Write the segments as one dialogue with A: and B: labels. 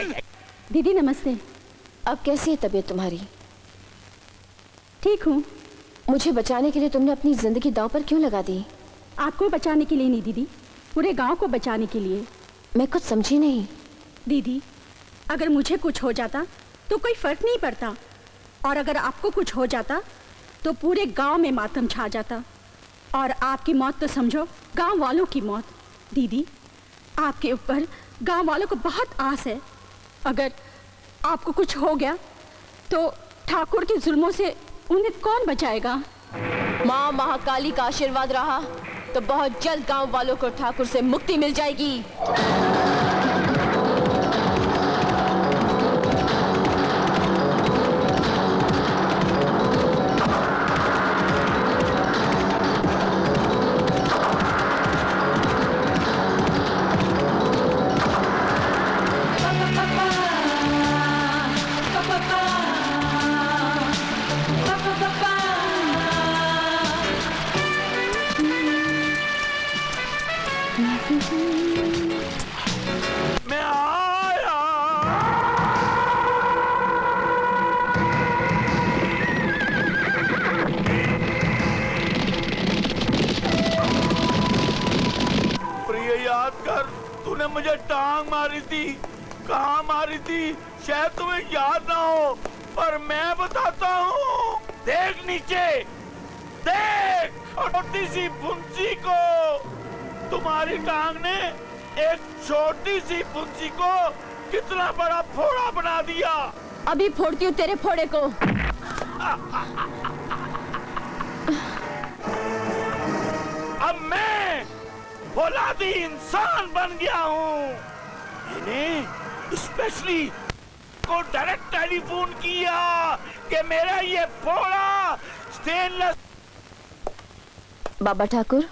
A: दीदी नमस्ते।
B: अब कैसी है तबीयत तुम्हारी?
A: ठीक हूँ।
B: मुझे बचाने के लिए तुमने अपनी जिंदगी दांव पर क्यों लगा दी?
A: आपको बचाने के लिए नहीं दीदी, पूरे गांव को बचाने के लिए।
B: मैं कुछ समझी नहीं।
A: दीदी, अगर मुझे कुछ हो जाता तो कोई फर्क नहीं पड़ता, और अगर आपको कुछ हो जाता तो पूरे गांव में मातम छा जाता, और आपकी मौत तो समझो गांव वालों की मौत। दीदी, आपके ऊपर गांव वालों को बहुत आस है। अगर आपको कुछ हो गया तो ठाकुर के जुल्मों से उन्हें कौन बचाएगा?
B: माँ महाकाली का आशीर्वाद रहा तो बहुत जल्द गांव वालों को ठाकुर से मुक्ति मिल जाएगी।
C: तूने मुझे टांग मारी थी, कहाँ मारी थी शायद तुम्हें याद ना हो, पर मैं बताता हूँ। देख नीचे, देख छोटी सी फुंसी को। तुम्हारी टांग ने एक छोटी सी फुंसी को कितना बड़ा फोड़ा बना दिया।
B: अभी फोड़ती हूँ तेरे फोड़े को।
C: अब मैं फौलादी इंसान बन गया हूँ। मैंने स्पेशली को डायरेक्ट टेलीफोन किया कि मेरा ये फोड़ा स्टेनलेस।
B: बाबा ठाकुर,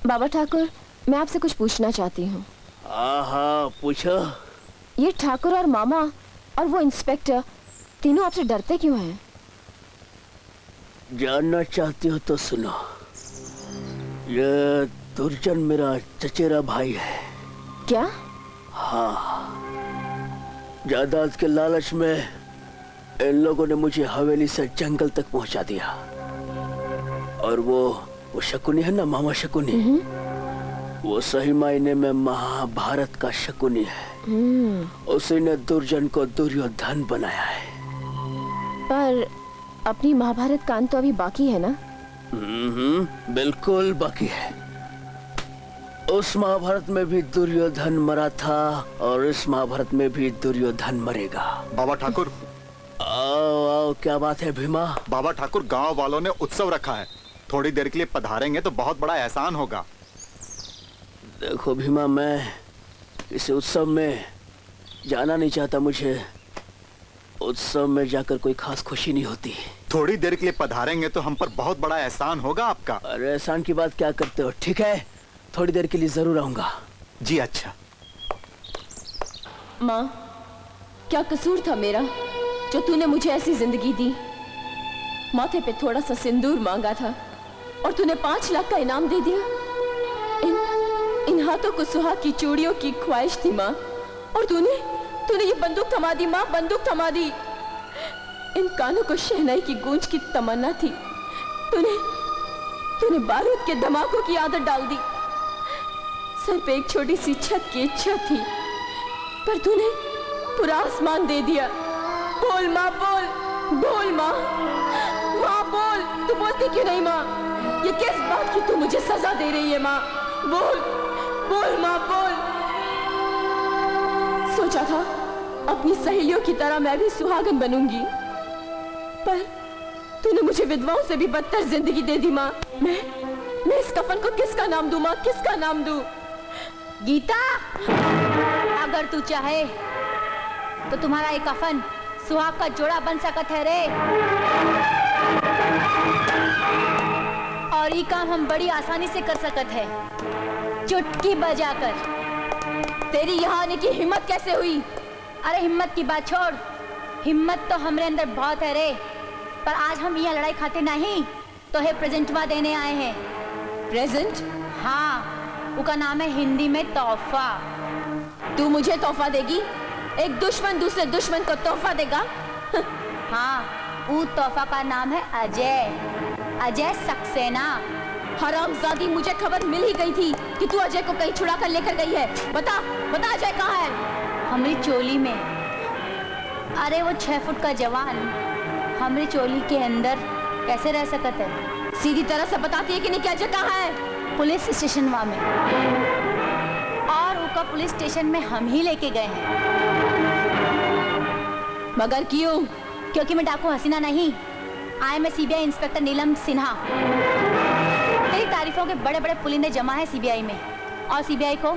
B: बाबा ठाकुर, मैं आपसे कुछ पूछना चाहती हूँ।
C: हाँ पूछो।
B: ये ठाकुर और मामा और वो इंस्पेक्टर तीनों आपसे डरते क्यों हैं?
C: जानना चाहती हो तो सुनो। ये दुर्जन मेरा चचेरा भाई है।
B: क्या?
C: हाँ, जायदाद के लालच में इन लोगों ने मुझे हवेली से जंगल तक पहुंचा दिया। और वो शकुनी है ना, मामा शकुनी, वो सही मायने में महाभारत का शकुनी है। उसी ने दुर्जन को दुर्योधन बनाया है।
B: पर अपनी महाभारत का अंत तो अभी बाकी है ना?
C: बिल्कुल बाकी है। उस महाभारत में भी दुर्योधन मरा था और इस महाभारत में भी दुर्योधन मरेगा।
D: बाबा ठाकुर।
C: आओ आओ, क्या बात है भीमा?
D: बाबा ठाकुर, गांव वालों ने उत्सव रखा है, थोड़ी देर के लिए पधारेंगे तो बहुत बड़ा एहसान होगा।
C: देखो भीमा, मैं इस उत्सव में जाना नहीं चाहता। मुझे उत्सव में जाकर कोई खास खुशी नहीं होती।
D: थोड़ी देर के लिए पधारेंगे तो हम पर बहुत बड़ा एहसान होगा आपका।
C: अरे एहसान की बात क्या करते हो? ठीक है, थोड़ी देर के लिए जरूर आऊंगा।
D: जी अच्छा।
B: माँ, क्या कसूर था मेरा जो तूने मुझे ऐसी जिंदगी दी? माथे पे थोड़ा सा सिंदूर मांगा था और तूने 5 लाख का इनाम दे दिया। इन हाथों को सुहाग की चूड़ियों की ख्वाहिश थी माँ, और तूने ये बंदूक थमा दी माँ, बंदूक थमा दी। इन कानों को शहनाई की गूंज की तमन्ना थी। तूने बारूद के धमाकों की आदत डाल दी। सर पे एक छोटी सी छत की इच्छा थी, पर तूने पूरा आसमान दे दिया। बोल माँ, बोल बोल माँ, माँ बोल। तू बोलती क्यों नहीं माँ? ये किस बात की तू मुझे सजा दे रही है माँ? बोल बोल माँ, बोल। सोचा था अपनी सहेलियों की तरह मैं भी सुहागन बनूंगी, पर तूने मुझे विधवाओं से भी बदतर जिंदगी दे दी माँ। मैं इस कफन को किसका नाम दूं माँ, किसका नाम दूं?
E: गीता, अगर तू चाहे तो तुम्हारा एक कफन सुहाग का जोड़ा बन सकत है रे। और ये काम हम बड़ी आसानी से कर सकत है, चुटकी बजाकर। तेरी यहाँ आने की हिम्मत कैसे हुई? अरे हिम्मत की बात छोड़, हिम्मत तो हमरे अंदर बहुत है रे, पर आज हम यहाँ लड़ाई खाते नहीं तो है प्रेजेंटवा देने आए हैं।
B: प्रेजेंट?
E: हाँ, उसका नाम है हिंदी में तोहफा।
B: तू मुझे तोहफा देगी? एक दुश्मन दूसरे दुश्मन को तोहफा देगा?
E: हाँ, उस तोहफा का नाम है अजय, अजय सक्सेना।
B: हरामजादी, मुझे खबर मिल ही गई थी कि तू अजय को कहीं छुड़ा कर लेकर गई है। बता बता, अजय कहाँ है?
E: हमारी चोली में। अरे वो 6 फुट का जवान हमारी चोली के अंदर कैसे रह सकता है?
B: सीधी तरह से बताती है कि नहीं कि अजय कहाँ है?
E: पुलिस स्टेशन वहाँ में, और उसका पुलिस स्टेशन में हम ही लेके गए हैं।
B: मगर क्यों?
E: क्योंकि मैं डाकू हसीना नहीं, आई एम सीबीआई इंस्पेक्टर नीलम सिन्हा। मेरी तारीफों के बड़े बड़े पुलिंदे जमा है सीबीआई में, और सीबीआई को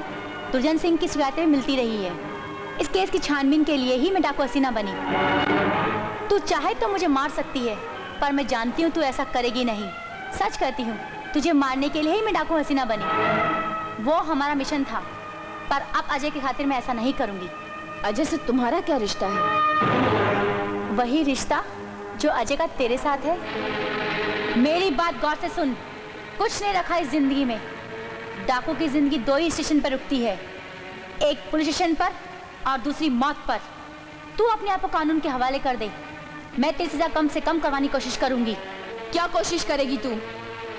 E: दुर्जन सिंह की शिकायतें मिलती रही है। इस केस की छानबीन के लिए ही मैं डाकू हसीना बनी। तू चाहे तो मुझे मार सकती है, पर मैं जानती हूँ तू ऐसा करेगी नहीं। सच कहती हूँ, तुझे मारने के लिए ही मैं डाकू हसीना बनी। वो हमारा मिशन था, पर अब अजय की खातिर मैं ऐसा नहीं करूँगी।
B: अजय से तुम्हारा क्या रिश्ता है?
E: वही रिश्ता जो अजय का तेरे साथ है। मेरी बात गौर से सुन, कुछ नहीं रखा इस जिंदगी में। डाकू की जिंदगी 2 ही स्टेशन पर रुकती है, एक पुलिस स्टेशन पर और दूसरी मौत पर। तू अपने आप को कानून के हवाले कर दे, मैं तेरी सजा कम से कम करवाने की कोशिश करूंगी।
B: क्या कोशिश करेगी तू?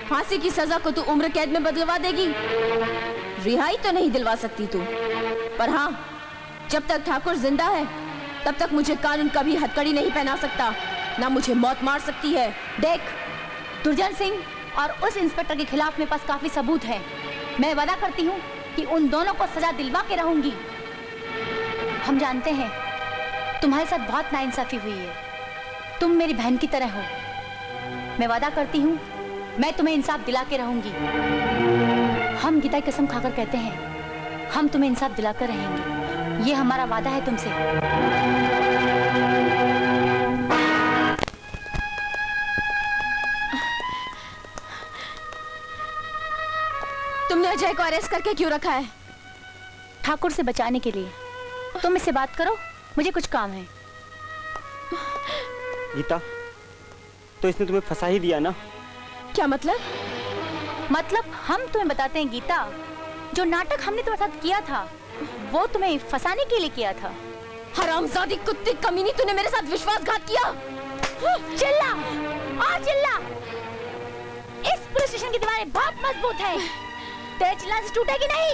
B: फांसी की सजा को तू उम्र कैद में बदलवा देगी? रिहाई तो नहीं दिलवा सकती तू, पर हाँ, जब तक ठाकुर जिंदा है तब तक मुझे कानून कभी हथकड़ी नहीं पहना सकता, ना मुझे मौत मार सकती है।
E: देख, दुर्जन सिंह और उस इंस्पेक्टर के खिलाफ मेरे पास काफी सबूत है। मैं वादा करती हूँ कि उन दोनों को सजा दिलवा के रहूंगी। हम जानते हैं तुम्हारे साथ बहुत नाइंसाफी हुई है, तुम मेरी बहन की तरह हो। मैं वादा करती हूँ मैं तुम्हें इंसाफ दिला के रहूंगी। हम गीता की कसम खाकर कहते हैं, हम तुम्हें इंसाफ दिलाकर रहेंगे। ये हमारा वादा है तुमसे।
B: तुमने अजय को अरेस्ट करके क्यों रखा है?
E: ठाकुर से बचाने के लिए। तुम इससे बात करो, मुझे कुछ काम है।
F: गीता, तो इसने तुम्हें फंसा ही दिया ना?
B: क्या मतलब?
E: मतलब हम तुम्हें बताते हैं गीता, जो नाटक हमने तुम्हारे साथ किया था वो तुम्हें फंसाने के लिए किया था।
B: हरामजादी, कुत्ती, कमीनी, तूने मेरे साथ विश्वासघात किया।
E: चिल्ला और चिल्ला। इस पुलिस स्टेशन की दीवारें बहुत मजबूत हैं, तेरे चिल्लाने से टूटेगी नहीं।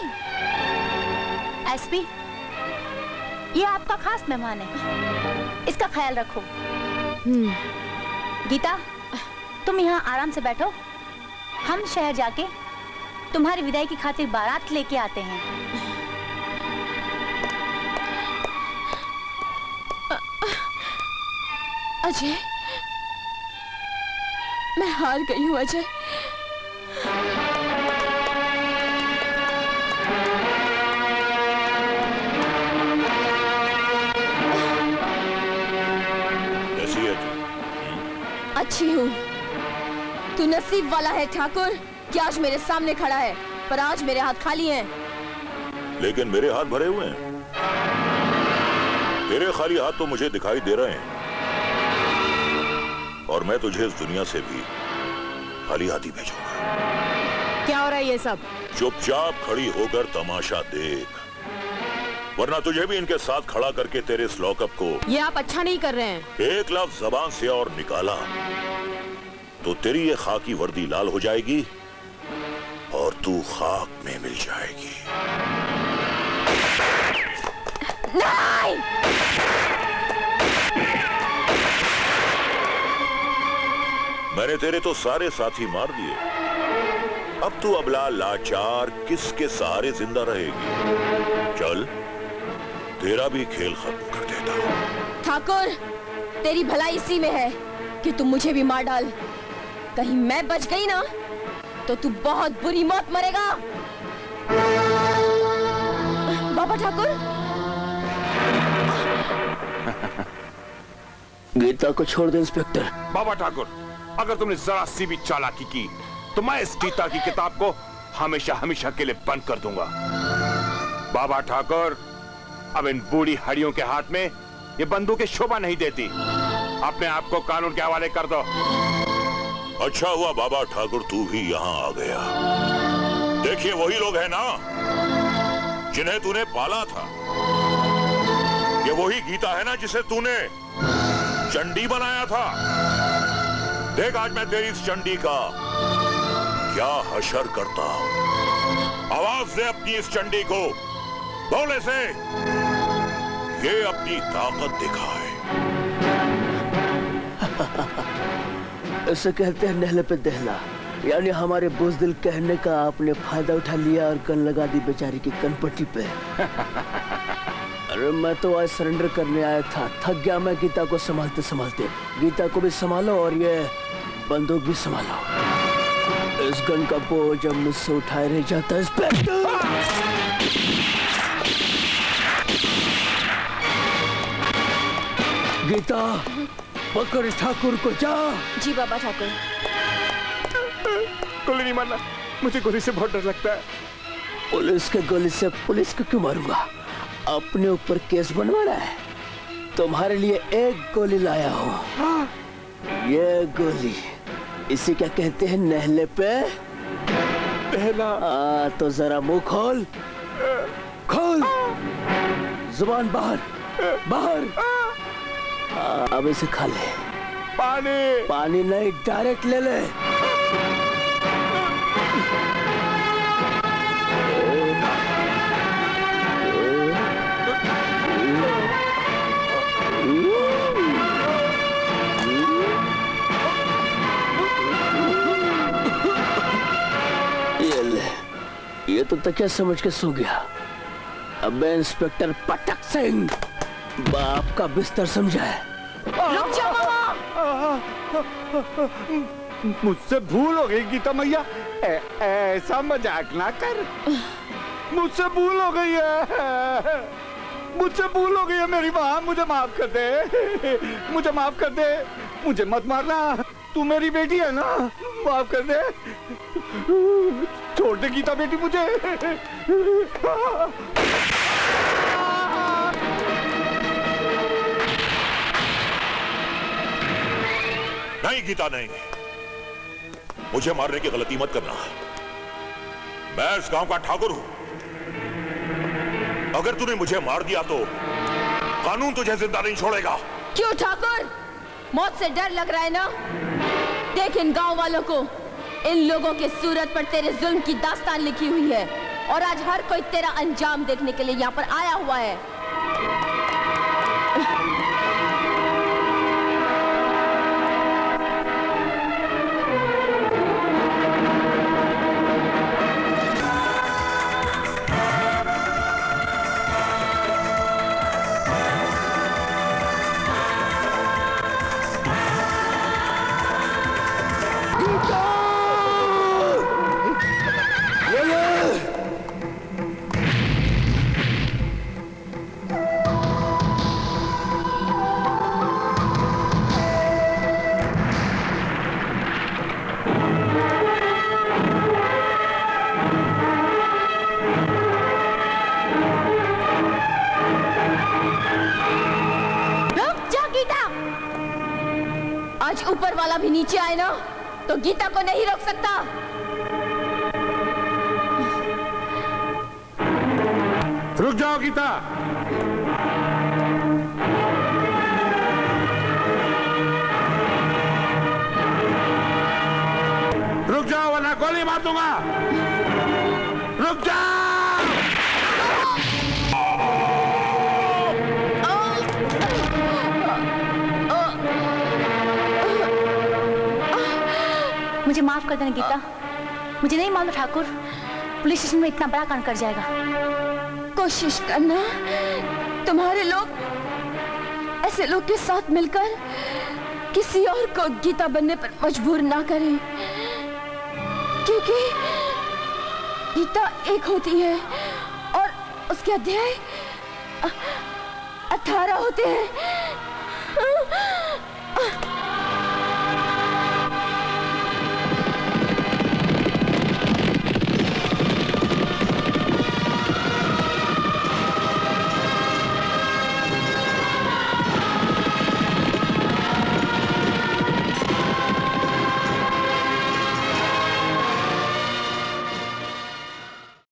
E: एसपी, ये आपका खास मेहमान है, इसका ख्याल रखो। गीता, तुम यहाँ आराम से बैठो, हम शहर जाके तुम्हारी विदाई की खातिर बारात लेके आते हैं।
B: अजय, मैं हार गई हूँ अजय।
C: कैसी है तू?
B: अच्छी हूँ। तू नसीब वाला है ठाकुर कि आज मेरे सामने खड़ा है, पर आज मेरे हाथ खाली हैं।
C: लेकिन मेरे हाथ भरे हुए हैं। तेरे खाली हाथ तो मुझे दिखाई दे रहे हैं, और मैं तुझे इस दुनिया से भी खाली हाथ ही भेजूंगा।
B: क्या हो रहा है ये सब?
C: चुपचाप खड़ी होकर तमाशा देख, वरना तुझे भी इनके साथ खड़ा करके तेरे इस लॉकअप को।
B: ये आप अच्छा नहीं कर रहे हैं।
C: एक लफ्ज जबान से और निकाला तो तेरी ये खाकी वर्दी लाल हो जाएगी और तू खाक में मिल जाएगी।
B: नहीं!
C: मैंने तेरे तो सारे साथी मार दिए, अब तू अबला लाचार किसके सहारे जिंदा रहेगी? चल, तेरा भी खेल खत्म कर देता हूं।
B: ठाकुर, तेरी भलाई इसी में है कि तुम मुझे भी मार डाल। कहीं मैं बच गई ना तो तू बहुत बुरी मौत मरेगा। बाबा ठाकुर,
G: गीता को छोड़ दे इंस्पेक्टर।
H: बाबा ठाकुर, अगर तुमने जरा सी भी चालाकी की तो मैं इस गीता की किताब को हमेशा हमेशा के लिए बंद कर दूंगा। बाबा ठाकुर, अब इन बूढ़ी हड्डियों के हाथ में ये बंदूकें शोभा नहीं देती। अपने आप को कानून के हवाले कर दो।
C: अच्छा हुआ बाबा ठाकुर तू भी यहाँ आ गया। देखिए, वही लोग हैं ना
H: जिन्हें तूने पाला था। ये वही गीता है ना जिसे तूने चंडी बनाया था। देख आज मैं तेरी इस चंडी का क्या हशर करता हूं। आवाज दे अपनी इस चंडी को, बोले से ये अपनी ताकत दिखाए।
G: इसे कहते हैं नहले पे दहला, यानी हमारे बुज़दिल कहने का आपने फायदा उठा लिया और गन लगा दी बेचारी की कनपट्टी पे। अरे मैं तो आज सरेंडर करने आया था, थक गया मैं गीता को संभालते संभालते। गीता को भी संभालो और ये बंदूक भी संभालो। इस गन का बोझ अब मुझसे उठाए रह जाता है इंस्पेक्टर। गीता पकड़ ठाकुर को, जा।
B: जी बाबा ठाकुर।
H: गोली नहीं मारना, मुझे गोली से बहुत डर लगता है।
G: पुलिस के गोली से पुलिस को क्यों मारूंगा? अपने ऊपर केस बनवाना है। तुम्हारे लिए एक गोली लाया हूँ। ये गोली, इसे क्या कहते हैं नहले पे दहला। तो जरा मुंह खोल, खोल जुबान बाहर बाहर। अब इसे खा ले।
H: पानी
G: पानी नहीं, डायरेक्ट ले ले। ये ले, ये तो तकिया समझ के सो गया। अब मैं इंस्पेक्टर पटक सिंह बाप का बिस्तर समझा है।
B: रुक जाओ मामा।
C: मुझसे भूल हो गई गीता मैया, ऐसा मजाक ना कर। मुझसे भूल हो गई है, मुझसे भूल हो गई है मेरी माँ। मुझे माफ कर दे, मुझे माफ कर दे। मुझे मत मारना, तू मेरी बेटी है ना, माफ कर दे। छोड़ दे गीता बेटी मुझे।
H: नहीं गीता नहीं, मुझे मारने की गलती मत करना। मैं इस गांव का ठाकुर हूं। अगर तूने मुझे मार दिया तो कानून तुझे जिंदा नहीं छोड़ेगा।
B: क्यों ठाकुर, मौत से डर लग रहा है ना? देख इन गांव वालों को, इन लोगों के सूरत पर तेरे जुल्म की दास्तान लिखी हुई है और आज हर कोई तेरा अंजाम देखने के लिए यहाँ पर आया हुआ है। आज ऊपर वाला भी नीचे आए ना तो गीता को नहीं रोक सकता।
C: रुक जाओ गीता। रुक जाओ वरना गोली मार दूंगा। रुक जाओ।
E: मुझे माफ कर देना गीता, मुझे नहीं मालूम ठाकुर पुलिस स्टेशन में इतना बड़ा कांड कर जाएगा।
B: कोशिश करना तुम्हारे लोग ऐसे लोग के साथ मिलकर किसी और को गीता बनने पर मजबूर ना करें, क्योंकि गीता एक होती है और उसके अध्याय 18 होते हैं।